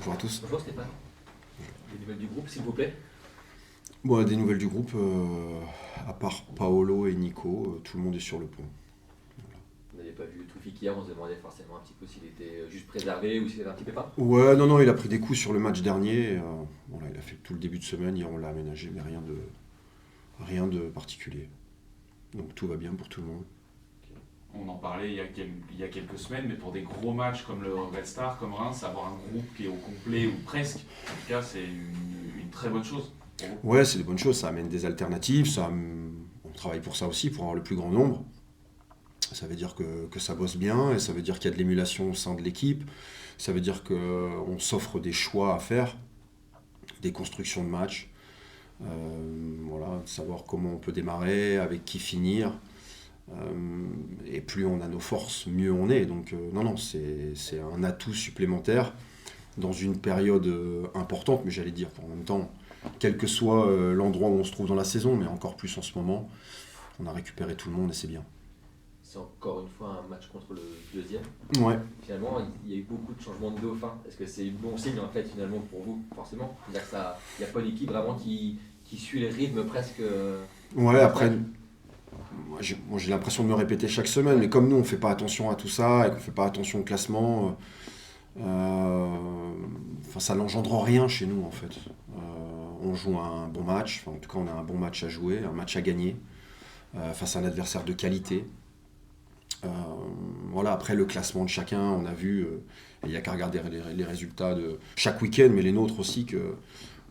Bonjour à tous. Bonjour Stéphane, des nouvelles du groupe s'il vous plaît. Bon, des nouvelles du groupe, à part Paolo et Nico, tout le monde est sur le pont. Vous n'avez pas vu Toufik hier, on se demandait forcément un petit peu s'il était juste préservé ou s'il avait un petit pépin. Ouais, non, il a pris des coups sur le match dernier. Voilà, il a fait tout le début de semaine, hier on l'a aménagé, mais rien de particulier. Donc tout va bien pour tout le monde. On en parlait il y a quelques semaines, mais pour des gros matchs comme le Red Star, comme Reims, avoir un groupe qui est au complet ou presque, en tout cas, c'est une très bonne chose. Ouais, c'est des bonnes choses, ça amène des alternatives, on travaille pour ça aussi, pour avoir le plus grand nombre. Ça veut dire que ça bosse bien, et ça veut dire qu'il y a de l'émulation au sein de l'équipe, ça veut dire qu'on s'offre des choix à faire, des constructions de matchs, voilà, de savoir comment on peut démarrer, avec qui finir. Et plus on a nos forces, mieux on est. Donc non, c'est un atout supplémentaire dans une période importante, mais j'allais dire en même temps, quel que soit l'endroit où on se trouve dans la saison, mais encore plus en ce moment, on a récupéré tout le monde et c'est bien. C'est encore une fois un match contre le deuxième. Ouais. Finalement, il y a eu beaucoup de changements de dauphin. Est-ce que c'est bon signe en fait finalement pour vous, forcément? C'est-à-dire qu'il n'y a pas d'équipe vraiment qui suit les rythmes presque. Ouais, après, moi, j'ai l'impression de me répéter chaque semaine, mais comme nous on fait pas attention à tout ça et qu'on fait pas attention au classement, ça n'engendre rien chez nous en fait. On joue un bon match, en tout cas on a un bon match à jouer, un match à gagner, face à un adversaire de qualité. Voilà, après le classement de chacun, on a vu, il n'y a qu'à regarder les résultats de chaque week-end, mais les nôtres aussi, que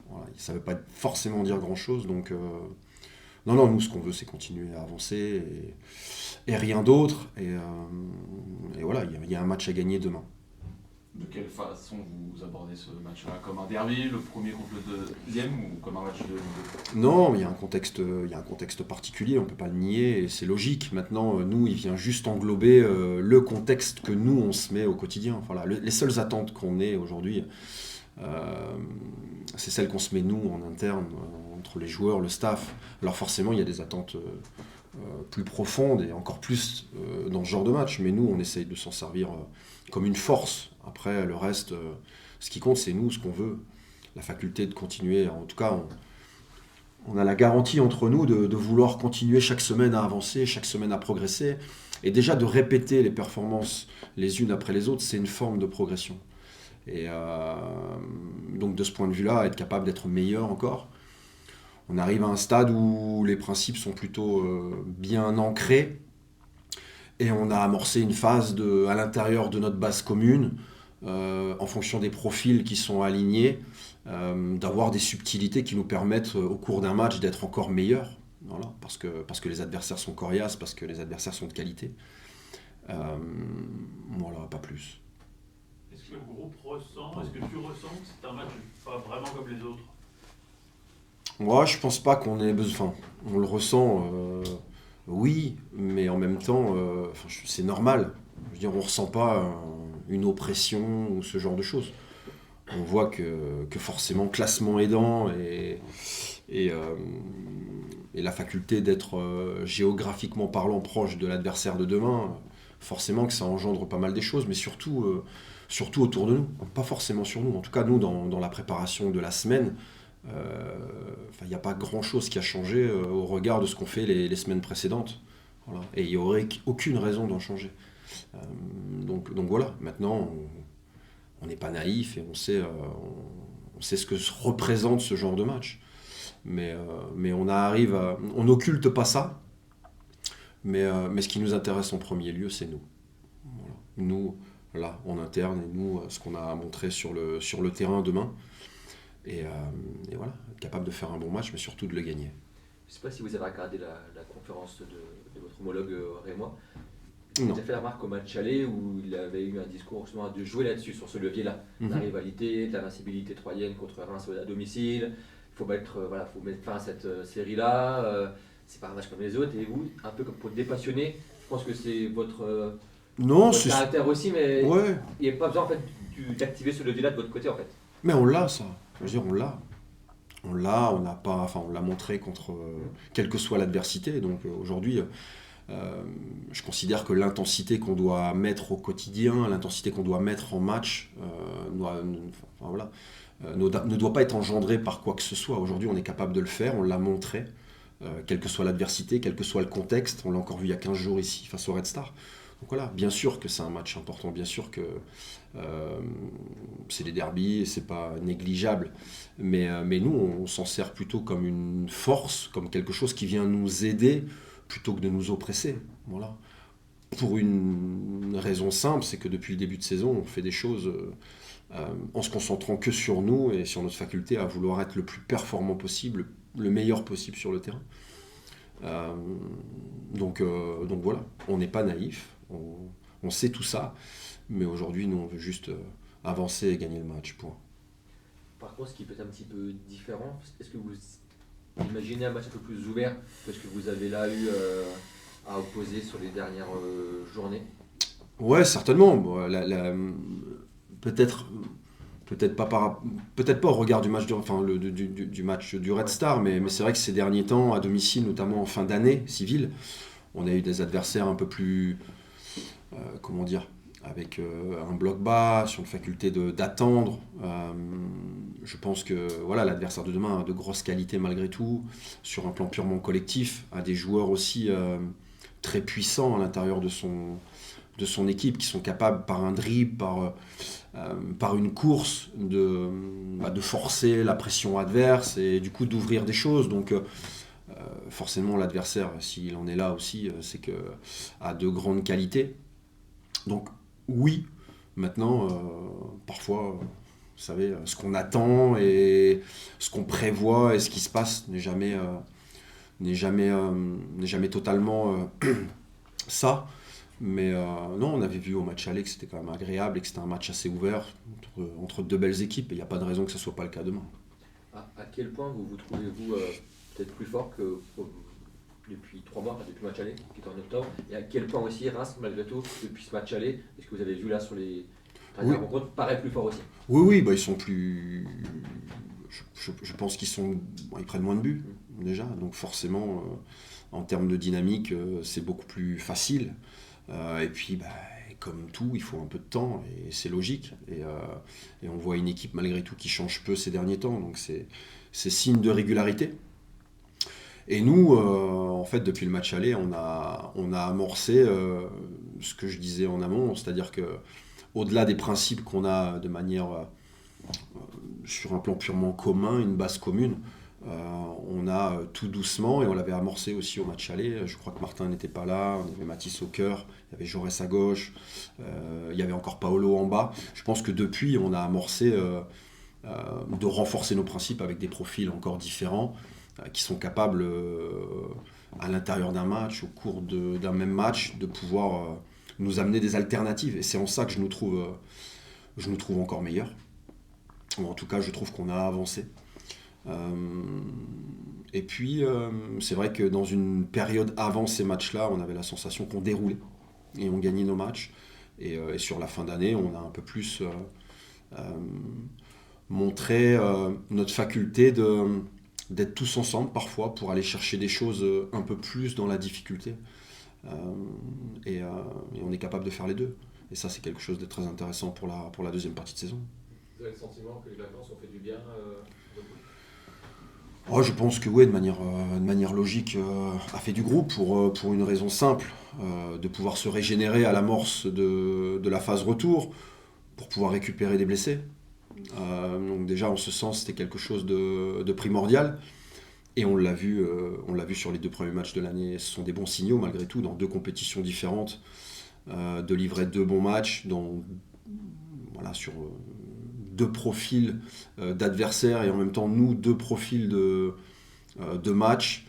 voilà, ça ne veut pas forcément dire grand-chose. Donc, non, nous, ce qu'on veut, c'est continuer à avancer et rien d'autre. Et voilà, il y a un match à gagner demain. De quelle façon vous abordez ce match-là? Comme un derby, le premier contre le deuxième, ou comme un match de... Non, mais il y a un contexte particulier, on ne peut pas le nier, et c'est logique. Maintenant, nous, il vient juste englober le contexte que nous, on se met au quotidien. Voilà, les seules attentes qu'on ait aujourd'hui, c'est celles qu'on se met nous en interne, entre les joueurs, le staff. Alors forcément, il y a des attentes plus profondes et encore plus dans ce genre de match, mais nous, on essaye de s'en servir comme une force. Après, le reste, ce qui compte, c'est nous, ce qu'on veut. La faculté de continuer. En tout cas, on a la garantie entre nous de vouloir continuer chaque semaine à avancer, chaque semaine à progresser. Et déjà, de répéter les performances les unes après les autres, c'est une forme de progression. Et donc, de ce point de vue-là, être capable d'être meilleur encore. On arrive à un stade où les principes sont plutôt bien ancrés. Et on a amorcé une phase à l'intérieur de notre base commune, en fonction des profils qui sont alignés, d'avoir des subtilités qui nous permettent au cours d'un match d'être encore meilleurs, voilà, parce que les adversaires sont coriaces, parce que les adversaires sont de qualité. Voilà, pas plus. Est-ce que le groupe ressent, est-ce que tu ressens que c'est un match pas vraiment comme les autres? Moi, je pense pas qu'on ait besoin. Enfin, on le ressent, oui, mais en même temps, c'est normal. Je veux dire, on ressent pas une oppression ou ce genre de choses. On voit que forcément, classement aidant et la faculté d'être géographiquement parlant proche de l'adversaire de demain, forcément que ça engendre pas mal des choses, mais surtout autour de nous, pas forcément sur nous. En tout cas, nous, dans la préparation de la semaine, il n'y a pas grand-chose qui a changé au regard de ce qu'on fait les semaines précédentes. Voilà. Et il n'y aurait aucune raison d'en changer. Donc voilà, maintenant, on n'est pas naïf et on sait ce que représente ce genre de match. Mais on n'occulte pas ça. Mais ce qui nous intéresse en premier lieu, c'est nous. Voilà. Nous, là, en interne, et nous, ce qu'on a à montrer sur le terrain demain. Et voilà, être capable de faire un bon match, mais surtout de le gagner. Je ne sais pas si vous avez regardé la conférence de votre homologue Rémois. Non. Il a fait la remarque au match aller où il avait eu un discours justement de jouer là-dessus, sur ce levier-là. La rivalité, de l'invincibilité troyenne contre Reims à domicile. Il faut mettre fin à cette série-là. C'est pas un match comme les autres. Et vous, un peu comme pour dépassionner, je pense que c'est votre caractère aussi, mais ouais. il n'y a pas besoin en fait d'activer ce levier-là de votre côté en fait. Mais on l'a, ça. Je veux dire, on l'a. On l'a montré contre quelle que soit l'adversité. Donc aujourd'hui, Je considère que l'intensité qu'on doit mettre au quotidien, l'intensité qu'on doit mettre en match, ne doit pas être engendrée par quoi que ce soit. Aujourd'hui, on est capable de le faire, on l'a montré, quelle que soit l'adversité, quel que soit le contexte. On l'a encore vu il y a 15 jours ici, face au Red Star. Donc voilà, bien sûr que c'est un match important, bien sûr que c'est des derbies, c'est pas négligeable. Mais nous, on s'en sert plutôt comme une force, comme quelque chose qui vient nous aider, plutôt que de nous oppresser. Voilà. Pour une raison simple, c'est que depuis le début de saison, on fait des choses en se concentrant que sur nous et sur notre faculté à vouloir être le plus performant possible, le meilleur possible sur le terrain. Donc voilà, on n'est pas naïf, on sait tout ça, mais aujourd'hui, nous, on veut juste avancer et gagner le match. Point. Par contre, ce qui peut être un petit peu différent, est-ce que vous imaginez un match un peu plus ouvert que ce que vous avez là eu à opposer sur les dernières journées? Ouais, certainement. Bon, peut-être pas au regard du match du match du Red Star, mais c'est vrai que ces derniers temps, à domicile, notamment en fin d'année civile, on a eu des adversaires un peu plus, avec un bloc bas, sur une faculté d'attendre. Je pense que voilà, l'adversaire de demain a de grosses qualités malgré tout, sur un plan purement collectif, a des joueurs aussi très puissants à l'intérieur de son équipe, qui sont capables par un dribble, par une course, de forcer la pression adverse et du coup d'ouvrir des choses. Donc forcément l'adversaire, s'il en est là aussi, c'est que a de grandes qualités. Donc oui, maintenant, parfois, vous savez, ce qu'on attend et ce qu'on prévoit et ce qui se passe n'est jamais totalement ça. Mais non, on avait vu au match aller que c'était quand même agréable et que c'était un match assez ouvert entre deux belles équipes, et il n'y a pas de raison que ce ne soit pas le cas demain. À quel point vous trouvez-vous peut-être plus fort que depuis 3 mois, depuis le match aller, qui est en octobre, et à quel point aussi Reims, malgré tout, depuis ce match aller, est-ce que vous avez vu là sur les dernières rencontres, paraît plus fort aussi? Oui, ils sont plus... Je pense ils prennent moins de buts, déjà, donc forcément, en termes de dynamique, c'est beaucoup plus facile. Et puis, comme tout, il faut un peu de temps, et c'est logique. Et on voit une équipe, malgré tout, qui change peu ces derniers temps, donc c'est signe de régularité. Et nous, en fait, depuis le match aller, on a amorcé ce que je disais en amont, c'est-à-dire que au-delà des principes qu'on a de manière sur un plan purement commun, une base commune, on a tout doucement, et on l'avait amorcé aussi au match aller. Je crois que Martin n'était pas là, on avait Mathis au cœur, il y avait Jaurès à gauche, il y avait encore Paolo en bas. Je pense que depuis, on a amorcé de renforcer nos principes avec des profils encore différents, qui sont capables, à l'intérieur d'un match, au cours d'un même match, de pouvoir nous amener des alternatives. Et c'est en ça que je nous trouve encore meilleurs. Ou en tout cas, je trouve qu'on a avancé. Et puis, c'est vrai que dans une période avant ces matchs-là, on avait la sensation qu'on déroulait et on gagnait nos matchs. Et sur la fin d'année, on a un peu plus montré notre faculté d'être tous ensemble parfois pour aller chercher des choses un peu plus dans la difficulté. Et on est capable de faire les deux. Et ça, c'est quelque chose de très intéressant pour la deuxième partie de saison. Vous avez le sentiment que les vacances ont fait du bien Je pense que oui, de manière logique, a fait du groupe pour une raison simple, de pouvoir se régénérer à l'amorce de la phase retour, pour pouvoir récupérer des blessés. Donc déjà, en ce sens, c'était quelque chose de primordial. Et on l'a vu sur les 2 premiers matchs de l'année. Ce sont des bons signaux, malgré tout, dans 2 compétitions différentes, de livrer 2 bons matchs, sur 2 profils d'adversaires, et en même temps, nous, 2 profils de matchs,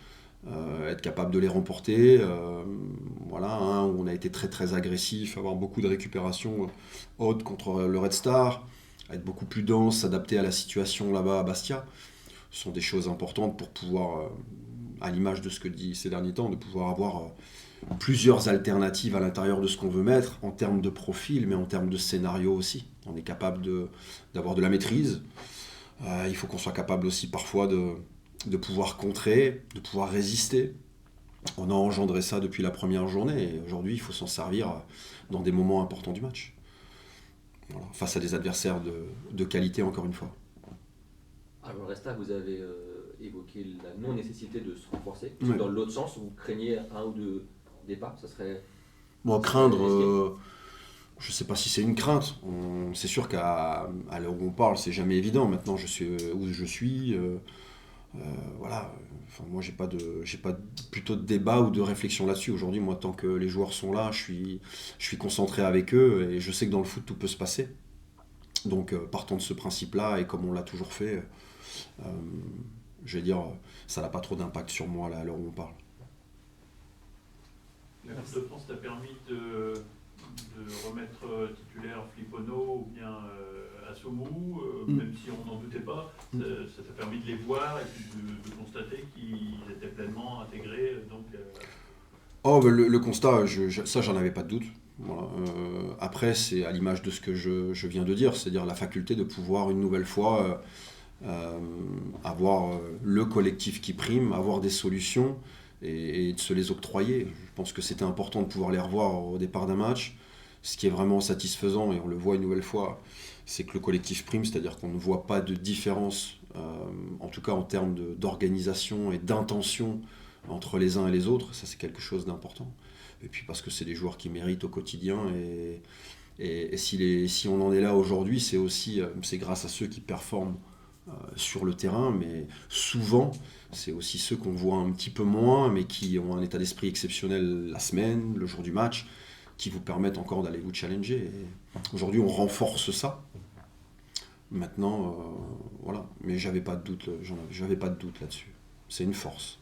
être capable de les remporter. Où on a été très très agressif, avoir beaucoup de récupération haute contre le Red Star, être beaucoup plus dense, s'adapter à la situation là-bas à Bastia. Ce sont des choses importantes pour pouvoir, à l'image de ce que dit ces derniers temps, de pouvoir avoir plusieurs alternatives à l'intérieur de ce qu'on veut mettre, en termes de profil, mais en termes de scénario aussi. On est capable d'avoir de la maîtrise. Il faut qu'on soit capable aussi parfois de pouvoir contrer, de pouvoir résister. On a engendré ça depuis la première journée et aujourd'hui il faut s'en servir dans des moments importants du match. Voilà, face à des adversaires de qualité encore une fois. Alors Resta, vous avez évoqué la non-nécessité de se renforcer. Ouais. Dans l'autre sens, vous craignez un ou deux départs, ça serait... Bon, craindre, je ne sais pas si c'est une crainte. C'est sûr qu'à l'heure où on parle, c'est jamais évident. Maintenant, je suis où je suis. Voilà. Enfin, moi, j'ai pas plutôt de débat ou de réflexion là-dessus. Aujourd'hui, moi, tant que les joueurs sont là, je suis concentré avec eux et je sais que dans le foot, tout peut se passer. Donc, partant de ce principe-là, et comme on l'a toujours fait, je vais dire, ça n'a pas trop d'impact sur moi là, à l'heure où on parle. La Coupe de France t'a permis de remettre titulaire Flipono ou bien Asomou, même si on n'en doutait pas, ça t'a permis de les voir et puis de constater qu'ils étaient pleinement intégrés. Donc, Oh, le constat, ça, j'en avais pas de doute. Voilà. Après, c'est à l'image de ce que je viens de dire, c'est-à-dire la faculté de pouvoir une nouvelle fois avoir le collectif qui prime, avoir des solutions et de se les octroyer. Je pense que c'était important de pouvoir les revoir au départ d'un match. Ce qui est vraiment satisfaisant, et on le voit une nouvelle fois, c'est que le collectif prime, c'est-à-dire qu'on ne voit pas de différence, en tout cas en termes d'organisation et d'intention entre les uns et les autres. Ça, c'est quelque chose d'important. Et puis parce que c'est des joueurs qui méritent au quotidien, et si on en est là aujourd'hui, c'est grâce à ceux qui performent sur le terrain, mais souvent, c'est aussi ceux qu'on voit un petit peu moins, mais qui ont un état d'esprit exceptionnel la semaine, le jour du match, qui vous permettent encore d'aller vous challenger. Et aujourd'hui, on renforce ça. Maintenant, voilà. Mais j'avais pas de doute là-dessus. C'est une force.